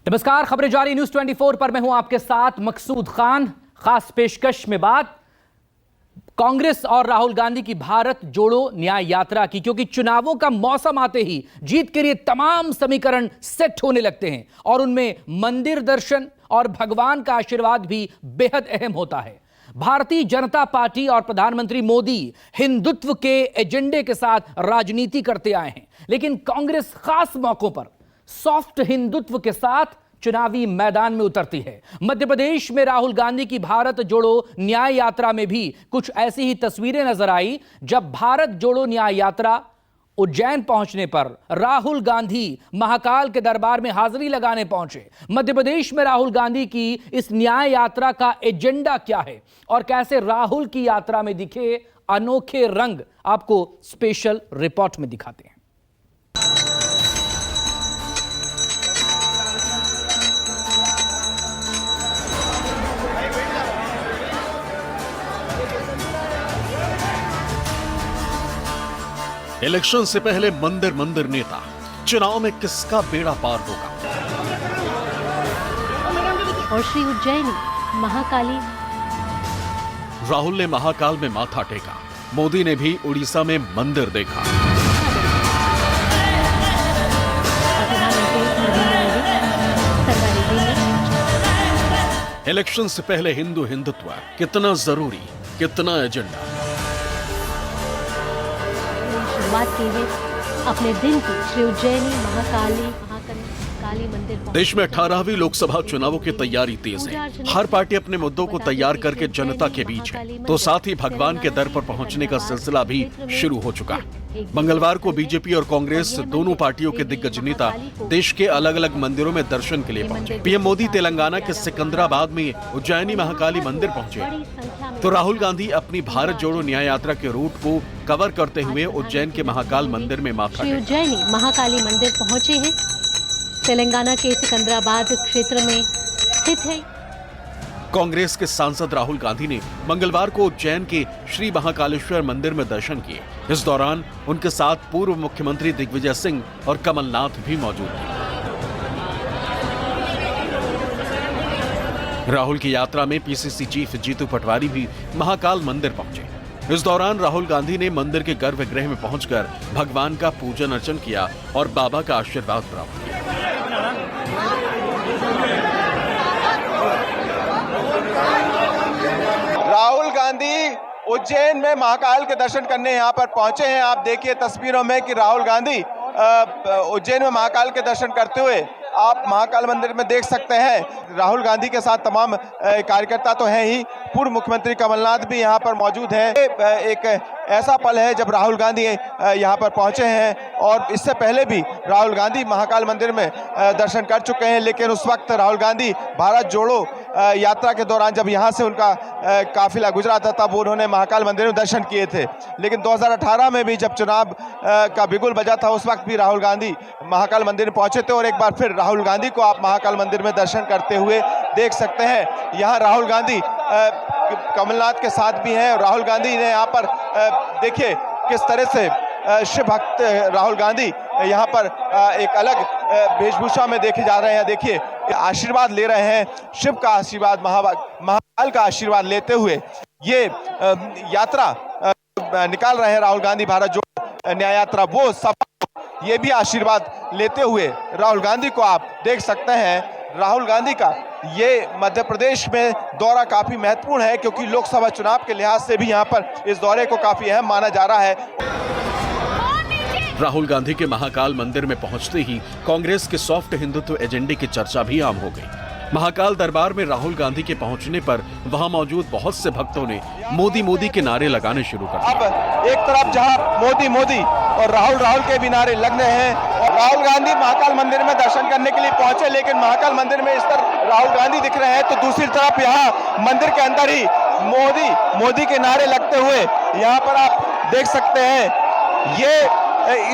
नमस्कार, खबरें जारी न्यूज 24 पर मैं हूं आपके साथ मकसूद खान। खास पेशकश में बात कांग्रेस और राहुल गांधी की भारत जोड़ो न्याय यात्रा की, क्योंकि चुनावों का मौसम आते ही जीत के लिए तमाम समीकरण सेट होने लगते हैं और उनमें मंदिर दर्शन और भगवान का आशीर्वाद भी बेहद अहम होता है। भारतीय जनता पार्टी और प्रधानमंत्री मोदी हिंदुत्व के एजेंडे के साथ राजनीति करते आए हैं, लेकिन कांग्रेस खास मौकों पर सॉफ्ट हिंदुत्व के साथ चुनावी मैदान में उतरती है। मध्य प्रदेश में राहुल गांधी की भारत जोड़ो न्याय यात्रा में भी कुछ ऐसी ही तस्वीरें नजर आई। जब भारत जोड़ो न्याय यात्रा उज्जैन पहुंचने पर राहुल गांधी महाकाल के दरबार में हाजिरी लगाने पहुंचे। मध्य प्रदेश में राहुल गांधी की इस न्याय यात्रा का एजेंडा क्या है और कैसे राहुल की यात्रा में दिखे अनोखे रंग, आपको स्पेशल रिपोर्ट में दिखाते हैं। इलेक्शन से पहले मंदिर मंदिर नेता, चुनाव में किसका बेड़ा पार होगा? और श्री उज्जैनी महाकाली। राहुल ने महाकाल में माथा टेका, मोदी ने भी उड़ीसा में मंदिर देखा। इलेक्शन से पहले हिंदू हिंदुत्व कितना जरूरी, कितना एजेंडा। शुरुआत की है अपने दिन की श्री उज्जैनी महाकाली मंदिर। देश में 18वीं लोकसभा चुनावों की तैयारी तेज है। हर पार्टी अपने मुद्दों को तैयार करके जनता के बीच है, तो साथ ही भगवान के दर पर पहुंचने का सिलसिला भी शुरू हो चुका है। मंगलवार को बीजेपी और कांग्रेस दोनों पार्टियों के दिग्गज नेता देश के अलग अलग मंदिरों में दर्शन के लिए पहुंचे। पीएम मोदी तेलंगाना के सिकंदराबाद में उज्जैनी महाकाली मंदिर पहुंचे, तो राहुल गांधी अपनी भारत जोड़ो न्याय यात्रा के रूट को कवर करते हुए उज्जैन के महाकाल मंदिर में माथा टेका। उज्जैनी महाकाली मंदिर पहुंचे हैं। तेलंगाना के सिकंदराबाद क्षेत्र में स्थित है। कांग्रेस के सांसद राहुल गांधी ने मंगलवार को उज्जैन के श्री महाकालेश्वर मंदिर में दर्शन किए। इस दौरान उनके साथ पूर्व मुख्यमंत्री दिग्विजय सिंह और कमलनाथ भी मौजूद थे। राहुल की यात्रा में पीसीसी चीफ जीतू पटवारी भी महाकाल मंदिर पहुंचे। इस दौरान राहुल गांधी ने मंदिर के गर्भगृह में पहुंचकर भगवान का पूजन अर्चन किया और बाबा का आशीर्वाद प्राप्त किया। राहुल गांधी उज्जैन में महाकाल के दर्शन करने यहाँ पर पहुंचे हैं। आप देखिए तस्वीरों में कि राहुल गांधी उज्जैन में महाकाल के दर्शन करते हुए आप महाकाल मंदिर में देख सकते हैं। राहुल गांधी के साथ तमाम कार्यकर्ता तो हैं ही, पूर्व मुख्यमंत्री कमलनाथ भी यहाँ पर मौजूद हैं। एक ऐसा पल है जब राहुल गांधी यहाँ पर पहुँचे हैं और इससे पहले भी राहुल गांधी महाकाल मंदिर में दर्शन कर चुके हैं, लेकिन उस वक्त राहुल गांधी भारत जोड़ो यात्रा के दौरान जब यहाँ से उनका काफिला गुजरा था तब उन्होंने महाकाल मंदिर में दर्शन किए थे। लेकिन 2018 में भी जब चुनाव का बिगुल बजा था उस वक्त भी राहुल गांधी महाकाल मंदिर में पहुंचे थे और एक बार फिर राहुल गांधी को आप महाकाल मंदिर में दर्शन करते हुए देख सकते हैं। यहाँ राहुल गांधी कमलनाथ के साथ भी हैं। राहुल गांधी ने यहाँ पर देखिए किस तरह से शिव भक्त राहुल गांधी यहाँ पर एक अलग वेशभूषा में देखे जा रहे हैं। देखिए आशीर्वाद ले रहे हैं, शिव का आशीर्वाद, महाकाल का आशीर्वाद लेते हुए ये यात्रा निकाल रहे हैं राहुल गांधी भारत जोड़ो न्याय यात्रा। वो सब ये भी आशीर्वाद लेते हुए राहुल गांधी को आप देख सकते हैं। राहुल गांधी का ये मध्य प्रदेश में दौरा काफी महत्वपूर्ण है क्योंकि लोकसभा चुनाव के लिहाज से भी यहाँ पर इस दौरे को काफी अहम माना जा रहा है। राहुल गांधी के महाकाल मंदिर में पहुंचते ही कांग्रेस के सॉफ्ट हिंदुत्व एजेंडे की चर्चा भी आम हो गई। महाकाल दरबार में राहुल गांधी के पहुंचने पर वहां मौजूद बहुत से भक्तों ने मोदी मोदी के नारे लगाने शुरू कर दिए। अब एक तरफ जहां मोदी मोदी और राहुल राहुल के भी नारे लग रहे हैं और राहुल गांधी महाकाल मंदिर में दर्शन करने के लिए पहुंचे, लेकिन महाकाल मंदिर में इस तरह राहुल गांधी दिख रहे हैं तो दूसरी तरफ यहाँ मंदिर के अंदर ही मोदी मोदी के नारे लगते हुए यहाँ पर आप देख सकते हैं। ये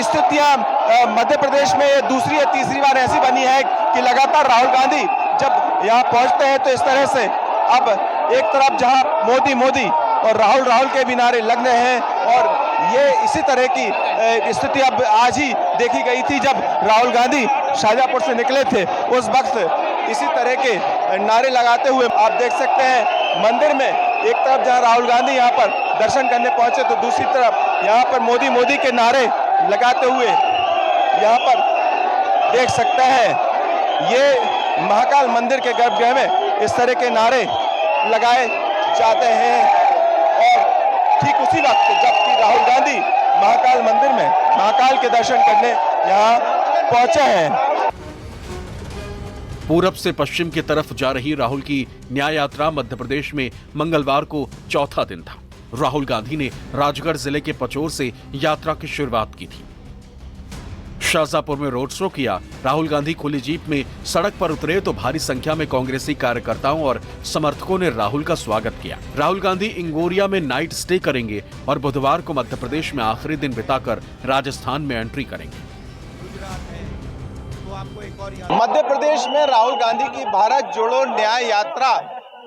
स्थितियां मध्य प्रदेश में दूसरी या तीसरी बार ऐसी बनी है कि लगातार राहुल गांधी जब यहाँ पहुंचते हैं तो इस तरह से अब एक तरफ जहां मोदी मोदी और राहुल राहुल के भी नारे लग रहे हैं और ये इसी तरह की स्थिति अब आज ही देखी गई थी जब राहुल गांधी शाहजहांपुर से निकले थे। उस वक्त इसी तरह के नारे लगाते हुए आप देख सकते हैं मंदिर में एक तरफ जहां राहुल गांधी यहां पर दर्शन करने पहुंचे तो दूसरी तरफ यहां पर मोदी मोदी के नारे लगाते हुए यहां पर देख सकते हैं ये महाकाल मंदिर के गर्भगृह में इस तरह के नारे लगाए जाते हैं। और ठीक उसी वक्त जबकि राहुल गांधी महाकाल मंदिर में महाकाल के दर्शन करने यहां पहुंचे हैं। पूरब से पश्चिम की तरफ जा रही राहुल की न्याय यात्रा मध्य प्रदेश में मंगलवार को चौथा दिन था। राहुल गांधी ने राजगढ़ जिले के पचोर से यात्रा की शुरुआत की थी। शाहजहांपुर में रोड शो किया। राहुल गांधी खुली जीप में सड़क पर उतरे तो भारी संख्या में कांग्रेसी कार्यकर्ताओं और समर्थकों ने राहुल का स्वागत किया। राहुल गांधी इंगोरिया में नाइट स्टे करेंगे और बुधवार को मध्य प्रदेश में आखिरी दिन बिताकर राजस्थान में एंट्री करेंगे। मध्य प्रदेश में राहुल गांधी की भारत जोड़ो न्याय यात्रा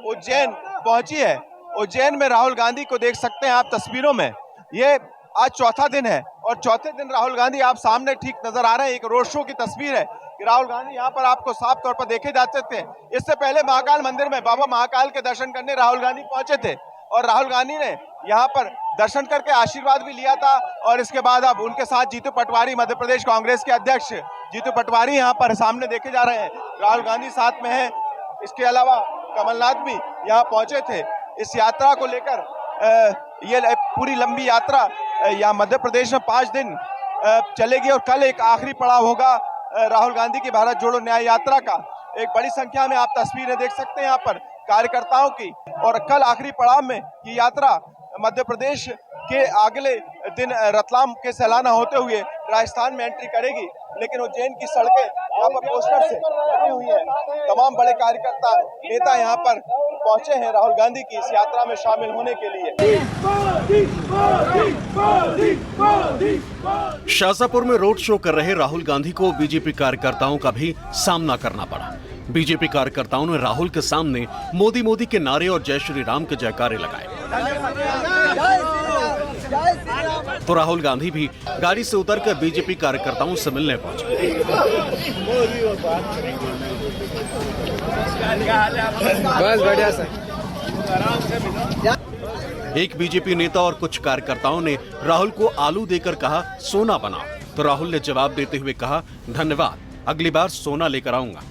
उज्जैन पहुंची है। उज्जैन में राहुल गांधी को देख सकते हैं आप तस्वीरों में। ये आज चौथा दिन है और चौथे दिन राहुल गांधी आप सामने ठीक नजर आ रहे हैं। एक रोड शो की तस्वीर है कि राहुल गांधी यहाँ पर आपको साफ तौर पर देखे जाते थे। इससे पहले महाकाल मंदिर में बाबा महाकाल के दर्शन करने राहुल गांधी पहुंचे थे और राहुल गांधी ने यहाँ पर दर्शन करके आशीर्वाद भी लिया था। और इसके बाद अब उनके साथ जीतू पटवारी, मध्य प्रदेश कांग्रेस के अध्यक्ष जीतू पटवारी यहाँ पर सामने देखे जा रहे हैं। राहुल गांधी साथ में है। इसके अलावा कमलनाथ भी यहाँ पहुंचे थे। इस यात्रा को लेकर ये पूरी लंबी यात्रा यहाँ मध्य प्रदेश में 5 दिन चलेगी और कल एक आखिरी पड़ाव होगा राहुल गांधी की भारत जोड़ो न्याय यात्रा का। एक बड़ी संख्या में आप तस्वीरें देख सकते हैं यहाँ पर कार्यकर्ताओं की। और कल आखिरी पड़ाव में ये यात्रा मध्य प्रदेश के अगले दिन रतलाम के सैलाना होते हुए राजस्थान में एंट्री करेगी। लेकिन उज्जैन की सड़कें यहाँ पर पोस्टर से लगी हुई है। तमाम बड़े कार्यकर्ता नेता यहाँ पर पहुंचे हैं राहुल गांधी की इस यात्रा में शामिल होने के लिए। शाहजहांपुर में रोड शो कर रहे राहुल गांधी को बीजेपी कार्यकर्ताओं का भी सामना करना पड़ा। बीजेपी कार्यकर्ताओं ने राहुल के सामने मोदी मोदी के नारे और जय श्री राम के जयकारे लगाए। तो राहुल गांधी भी गाड़ी से उतरकर बीजेपी कार्यकर्ताओं से मिलने पहुंचे। बस बढ़िया सर। एक बीजेपी नेता और कुछ कार्यकर्ताओं ने राहुल को आलू देकर कहा सोना बनाओ। तो राहुल ने जवाब देते हुए कहा धन्यवाद, अगली बार सोना लेकर आऊंगा।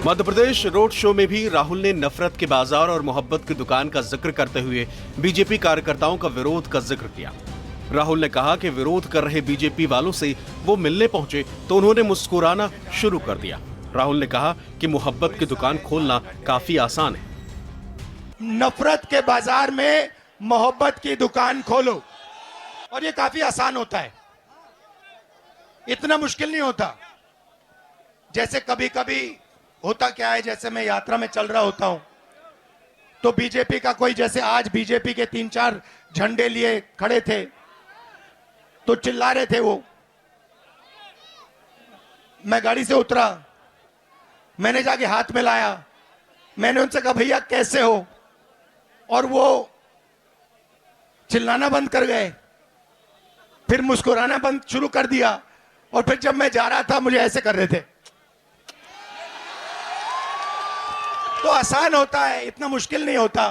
मध्य प्रदेश रोड शो में भी राहुल ने नफरत के बाजार और मोहब्बत की दुकान का जिक्र करते हुए बीजेपी कार्यकर्ताओं का विरोध का जिक्र किया। राहुल ने कहा कि विरोध कर रहे बीजेपी वालों से वो मिलने पहुंचे तो उन्होंने मुस्कुराना शुरू कर दिया। राहुल ने कहा कि मोहब्बत की दुकान खोलना काफी आसान है। नफरत के बाजार में मोहब्बत की दुकान खोलो और ये काफी आसान होता है, इतना मुश्किल नहीं होता। जैसे कभी कभी होता क्या है, जैसे मैं यात्रा में चल रहा होता हूं तो बीजेपी का कोई, जैसे आज बीजेपी के 3-4 झंडे लिए खड़े थे तो चिल्ला रहे थे वो। मैं गाड़ी से उतरा, मैंने जाके हाथ मिलाया, मैंने उनसे कहा भैया कैसे हो, और वो चिल्लाना बंद कर गए, फिर मुस्कुराना बंद शुरू कर दिया और फिर जब मैं जा रहा था मुझे ऐसे कर रहे थे। तो आसान होता है, इतना मुश्किल नहीं होता।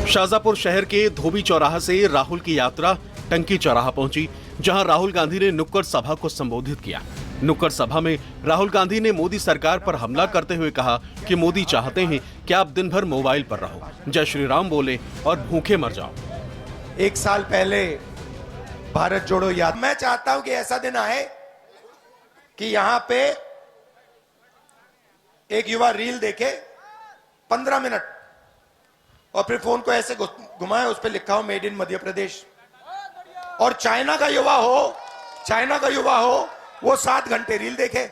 शाहजहांपुर शहर के धोबी चौराहा से राहुल की यात्रा टंकी चौराहा पहुंची, जहां राहुल गांधी ने नुक्कड़ सभा को संबोधित किया। नुक्कड़ सभा में राहुल गांधी ने मोदी सरकार पर हमला करते हुए कहा कि मोदी चाहते हैं कि आप दिन भर मोबाइल पर रहो, जय श्री राम बोले और भूखे मर जाओ। 1 साल पहले भारत जोड़ो यात्रा, मैं चाहता हूं कि ऐसा दिन आए कि यहां पे एक युवा रील देखे 15 मिनट और फिर फोन को ऐसे घुमाए, उस पर लिखा हो मेड इन मध्य प्रदेश, और चाइना का युवा हो वो 7 घंटे रील देखे।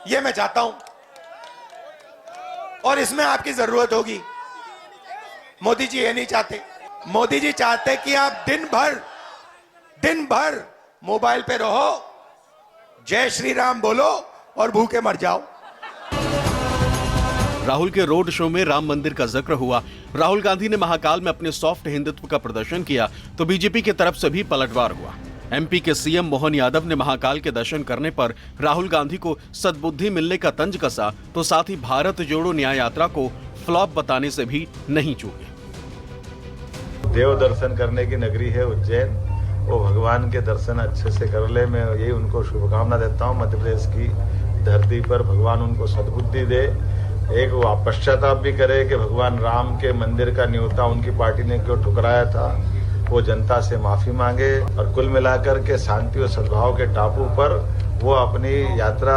ये मैं चाहता हूं और इसमें आपकी जरूरत होगी। मोदी जी ये नहीं चाहते। मोदी जी चाहते कि आप दिन भर मोबाइल पे रहो, जय श्री राम बोलो और भूखे मर जाओ। राहुल के रोड शो में राम मंदिर का जिक्र हुआ। राहुल गांधी ने महाकाल में अपने सॉफ्ट हिंदुत्व का प्रदर्शन किया तो बीजेपी की तरफ से भी पलटवार हुआ। एमपी के सीएम मोहन यादव ने महाकाल के दर्शन करने पर राहुल गांधी को सद्बुद्धि मिलने का तंज कसा तो साथ ही भारत जोड़ो न्याय यात्रा को फ्लॉप बताने से भी नहीं चूके। देव दर्शन करने की नगरी है उज्जैन, वो भगवान के दर्शन अच्छे से कर ले। मैं यही उनको शुभकामना देता हूँ। मध्य प्रदेश की धरती पर भगवान उनको सद्बुद्धि दे, एक वो पश्चाताप भी करे कि भगवान राम के मंदिर का न्योता उनकी पार्टी ने क्यों ठुकराया था, वो जनता से माफी मांगे और कुल मिलाकर के शांति और सद्भाव के टापू पर वो अपनी यात्रा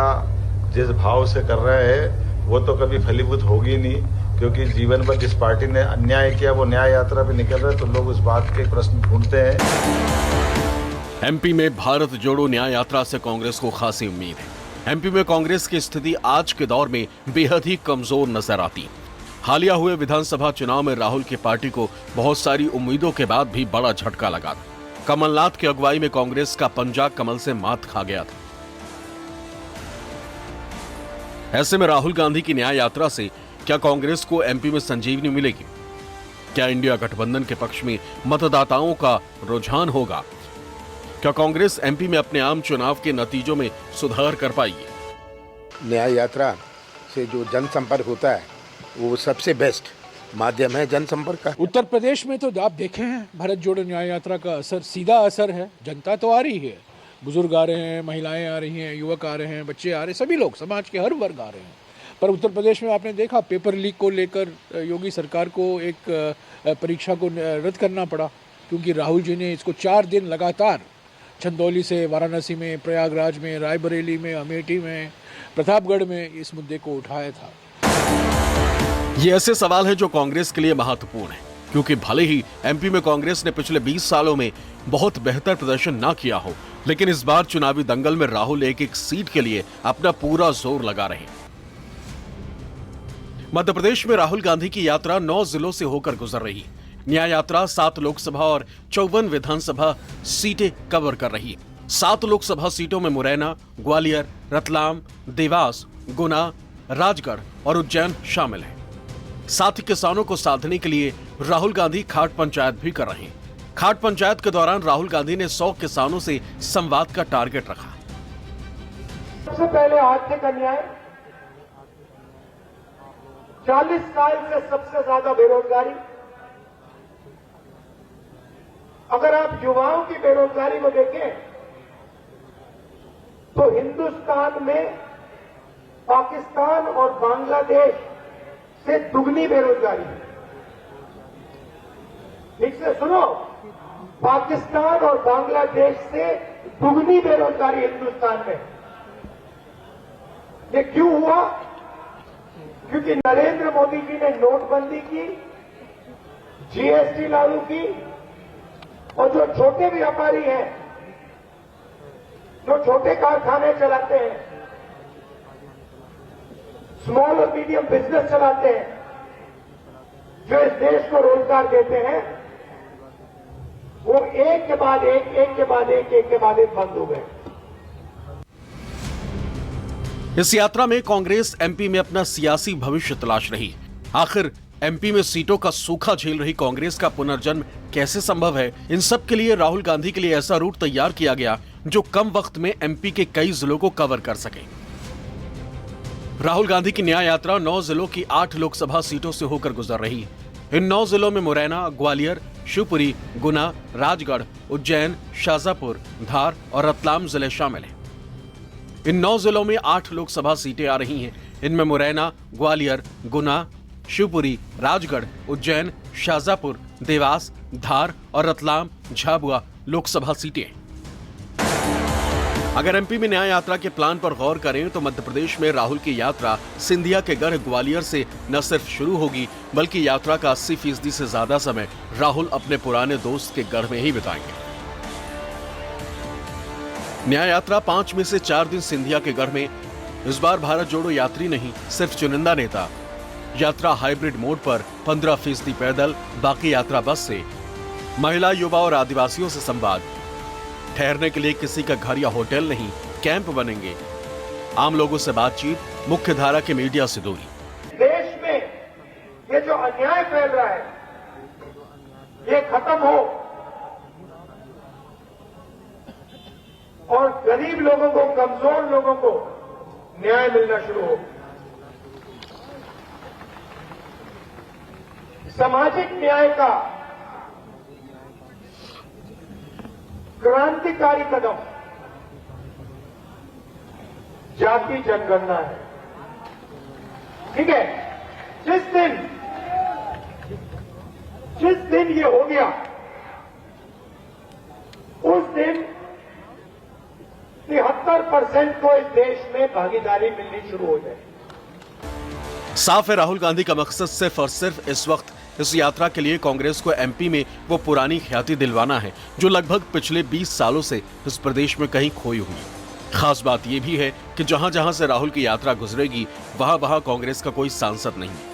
जिस भाव से कर रहे हैं वो तो कभी फलीभूत होगी नहीं, क्योंकि जीवन भर जिस पार्टी ने अन्याय किया वो न्याय यात्रा पे निकल रहे, तो लोग उस बात के प्रश्न ढूंढते हैं। एमपी में भारत जोड़ो न्याय यात्रा से कांग्रेस को खासी उम्मीद है। एमपी में कांग्रेस की स्थिति आज के दौर में बेहद ही कमजोर नजर आती। हालिया हुए विधानसभा चुनाव में राहुल की पार्टी को बहुत सारी उम्मीदों के बाद भी बड़ा झटका लगा। कमलनाथ की अगुवाई में कांग्रेस का पंजा कमल से मात खा गया था। ऐसे में राहुल गांधी की न्याय यात्रा से क्या कांग्रेस को एमपी में संजीवनी मिलेगी? क्या इंडिया गठबंधन के पक्ष में मतदाताओं का रुझान होगा? क्या कांग्रेस एमपी में अपने आम चुनाव के नतीजों में सुधार कर पाएगी? न्याय यात्रा से जो जनसंपर्क होता है वो सबसे बेस्ट माध्यम है जनसंपर्क का। उत्तर प्रदेश में तो आप देखे हैं भारत जोड़ो न्याय यात्रा का असर, सीधा असर है। जनता तो आ रही है, बुजुर्ग आ रहे हैं, महिलाएं आ रही हैं, युवक आ रहे हैं, बच्चे आ रहे हैं, सभी लोग, समाज के हर वर्ग आ रहे हैं। पर उत्तर प्रदेश में आपने देखा पेपर लीक को लेकर योगी सरकार को एक परीक्षा को रद्द करना पड़ा, क्योंकि राहुल जी ने इसको 4 दिन लगातार चंदौली से वाराणसी में, प्रयागराज में, रायबरेली में, अमेठी में, प्रतापगढ़ में इस मुद्दे को उठाया था। ये ऐसे सवाल है जो कांग्रेस के लिए महत्वपूर्ण है, क्योंकि भले ही एमपी में कांग्रेस ने पिछले 20 सालों में बहुत बेहतर प्रदर्शन ना किया हो, लेकिन इस बार चुनावी दंगल में राहुल एक एक सीट के लिए अपना पूरा जोर लगा रहे हैं। मध्य प्रदेश में राहुल गांधी की यात्रा 9 जिलों से होकर गुजर रही है। न्याय यात्रा 7 लोकसभा और 54 विधानसभा सीटें कवर कर रही है। 7 लोकसभा सीटों में मुरैना, ग्वालियर, रतलाम, देवास, गुना, राजगढ़ और उज्जैन शामिल है। साथ ही किसानों को साधने के लिए राहुल गांधी खाट पंचायत भी कर रहे हैं। खाट पंचायत के दौरान राहुल गांधी ने 100 किसानों से संवाद का टारगेट रखा। सबसे पहले आर्थिक अन्याय, 40 साल से सबसे ज्यादा बेरोजगारी। अगर आप युवाओं की बेरोजगारी को देखें तो हिंदुस्तान में पाकिस्तान और बांग्लादेश से दुगनी बेरोजगारी है। ठीक से सुनो, पाकिस्तान और बांग्लादेश से दुगनी बेरोजगारी हिंदुस्तान में। ये क्यों हुआ? क्योंकि नरेंद्र मोदी जी ने नोटबंदी की, जीएसटी लागू की, और जो छोटे व्यापारी हैं, जो छोटे कारखाने चलाते हैं, स्मॉल और मीडियम बिजनेस चलाते हैं, जो इस देश को रोजगार देते हैं, वो एक के बाद एक बंद हो गए। इस यात्रा में कांग्रेस एमपी में अपना सियासी भविष्य तलाश रही। आखिर एमपी में सीटों का सूखा झेल रही कांग्रेस का पुनर्जन्म कैसे संभव है? इन सब के लिए राहुल गांधी के लिए ऐसा रूट तैयार किया गया जो कम वक्त में एमपी के कई जिलों को कवर कर सके। राहुल गांधी की न्याय यात्रा 9 जिलों की 8 लोकसभा सीटों से होकर गुजर रही। इन 9 जिलों में मुरैना, ग्वालियर, शिवपुरी, गुना, राजगढ़, उज्जैन, शाजापुर, धार और रतलाम जिले शामिल हैं। इन 9 जिलों में 8 लोकसभा सीटें आ रही हैं। इनमें मुरैना, ग्वालियर, गुना, शिवपुरी, राजगढ़, उज्जैन, शाजापुर, देवास, धार और रतलाम, झाबुआ लोकसभा सीटें हैं। अगर एमपी में न्याय यात्रा के प्लान पर गौर करें तो मध्य प्रदेश में राहुल की यात्रा सिंधिया के गढ़ ग्वालियर से न सिर्फ शुरू होगी, बल्कि यात्रा का 80% से ज्यादा समय राहुल अपने पुराने दोस्त के गढ़ में ही बिताएंगे। न्याय यात्रा 5 में से 4 दिन सिंधिया के गढ़ में। इस बार भारत जोड़ो यात्री नहीं, सिर्फ चुनिंदा नेता। यात्रा हाइब्रिड मोड पर, 15% पैदल, बाकी यात्रा बस से। महिला, युवा और आदिवासियों से संवाद। ठहरने के लिए किसी का घर या होटल नहीं, कैंप बनेंगे। आम लोगों से बातचीत, मुख्य धारा के मीडिया से दूरी। देश में अन्याय फैल रहा है ये खत्म हो और गरीब लोगों को, कमजोर लोगों को न्याय मिलना शुरू हो। सामाजिक न्याय का क्रांतिकारी कदम जाति जनगणना है। ठीक है, जिस दिन ये हो गया उस दिन 73% को इस देश में भागीदारी मिलनी शुरू हो जाए। साफ है, राहुल गांधी का मकसद सिर्फ और सिर्फ इस वक्त इस यात्रा के लिए कांग्रेस को एमपी में वो पुरानी ख्याति दिलवाना है जो लगभग पिछले 20 सालों से इस प्रदेश में कहीं खोई हुई। खास बात यह भी है कि जहां जहां से राहुल की यात्रा गुजरेगी वहां कांग्रेस का कोई सांसद नहीं।